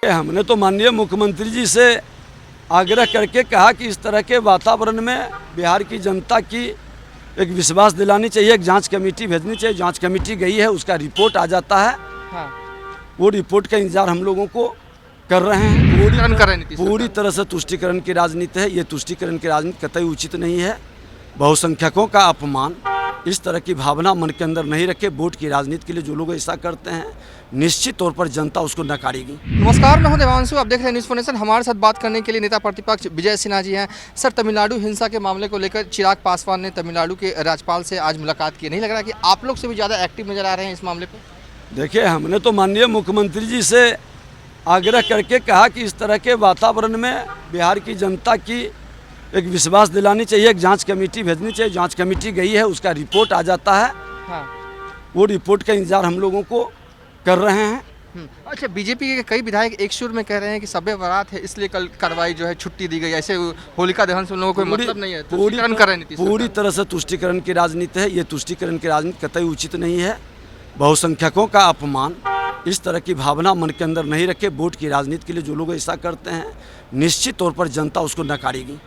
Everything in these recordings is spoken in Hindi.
हमने तो माननीय मुख्यमंत्री जी से आग्रह करके कहा कि इस तरह के वातावरण में बिहार की जनता की एक विश्वास दिलानी चाहिए, एक जांच कमेटी भेजनी चाहिए। जांच कमेटी गई है, उसका रिपोर्ट आ जाता है। हाँ। वो रिपोर्ट का इंतजार हम लोगों को कर रहे हैं। तुष्टिकरण कर रहे हैं नीतीश पूरी सरकार। तरह से तुष्टिकरण की राजनीति है। ये तुष्टिकरण की राजनीति कतई उचित नहीं है। बहुसंख्यकों का अपमान, इस तरह की भावना मन के अंदर नहीं रखे। वोट की राजनीति के लिए जो लोग ऐसा करते हैं, निश्चित तौर पर जनता उसको नकारेगी। नमस्कार, मैं हूं देवांशु, आप देख रहे हैं न्यूज़ फॉर नेशन। हमारे साथ बात करने के लिए नेता प्रतिपक्ष विजय सिन्हा जी हैं। सर, तमिलनाडु हिंसा के मामले को लेकर चिराग पासवान ने तमिलनाडु के राज्यपाल से आज मुलाकात की। नहीं लग रहा कि आप लोग से भी ज़्यादा एक्टिव नजर आ रहे हैं इस मामले पर? देखिए, हमने तो माननीय मुख्यमंत्री जी से आग्रह करके कहा कि इस तरह के वातावरण में बिहार की जनता की एक विश्वास दिलानी चाहिए, एक जांच कमेटी भेजनी चाहिए। जांच कमेटी गई है, उसका रिपोर्ट आ जाता है। हाँ। वो रिपोर्ट का इंतजार हम लोगों को कर रहे हैं। अच्छा, बीजेपी के कई विधायक एक सुर में कह रहे हैं कि शब बारात है, इसलिए कल कार्रवाई जो है छुट्टी दी गई। ऐसे होलिका दहन से उन लोगों को कोई मतलब नहीं है। तुष्टिकरण कर रहे हैं नीतीश सरकार। पूरी तरह से तुष्टिकरण की राजनीति है। ये तुष्टिकरण की राजनीति कतई उचित नहीं है। बहुसंख्यकों का अपमान, इस तरह की भावना मन के अंदर नहीं रखे। वोट की राजनीति के लिए जो लोग ऐसा करते हैं, निश्चित तौर पर जनता उसको नकारेगी।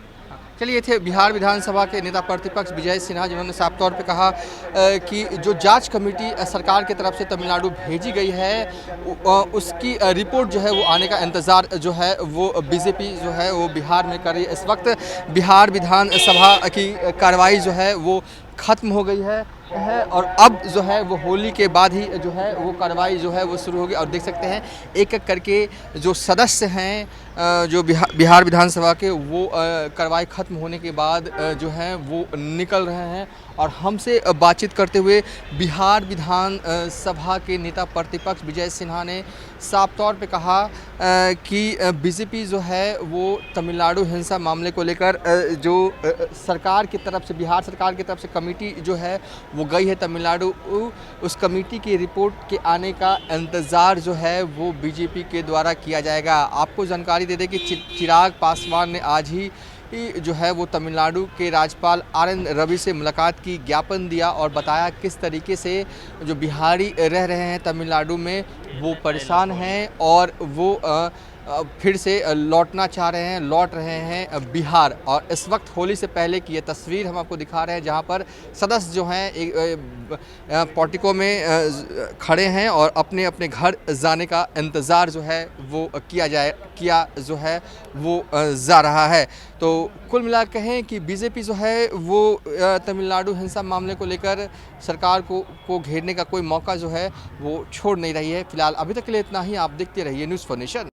चलिए, ये थे बिहार विधानसभा के नेता प्रतिपक्ष विजय सिन्हा, जिन्होंने साफ तौर पे कहा कि जो जांच कमेटी सरकार की तरफ से तमिलनाडु भेजी गई है, उसकी रिपोर्ट जो है वो आने का इंतज़ार जो है वो बीजेपी जो है वो बिहार में कर रही है। इस वक्त बिहार विधानसभा की कार्रवाई जो है वो ख़त्म हो गई है और अब जो है वो होली के बाद ही जो है वो कार्रवाई जो है वो शुरू होगी। और देख सकते हैं एक एक करके जो सदस्य हैं जो बिहार विधानसभा के, वो कार्रवाई ख़त्म होने के बाद जो है वो निकल रहे हैं। और हमसे बातचीत करते हुए बिहार विधान सभा के नेता प्रतिपक्ष विजय सिन्हा ने साफ तौर पे कहा कि बीजेपी जो है वो तमिलनाडु हिंसा मामले को लेकर जो सरकार की तरफ से, बिहार सरकार की तरफ से कमेटी जो है वो गई है तमिलनाडु, उस कमेटी की रिपोर्ट के आने का इंतज़ार जो है वो बीजेपी के द्वारा किया जाएगा। आपको जानकारी दे दें कि चिराग पासवान ने आज ही जो है वो तमिलनाडु के राज्यपाल RN रवि से मुलाकात की, ज्ञापन दिया और बताया किस तरीके से जो बिहारी रह रहे हैं तमिलनाडु में वो परेशान हैं और वो फिर से लौट रहे हैं बिहार। और इस वक्त होली से पहले की ये तस्वीर हम आपको दिखा रहे हैं, जहां पर सदस्य जो हैं एक पोर्टिको में खड़े हैं और अपने अपने घर जाने का इंतज़ार जो है वो किया जो है वो जा रहा है। तो कुल मिला कहें कि बीजेपी जो है वो तमिलनाडु हिंसा मामले को लेकर सरकार को घेरने का कोई मौका जो है वो छोड़ नहीं रही है। फिलहाल अभी तक के लिए इतना ही। आप देखते रहिए न्यूज़ फॉर नेशन।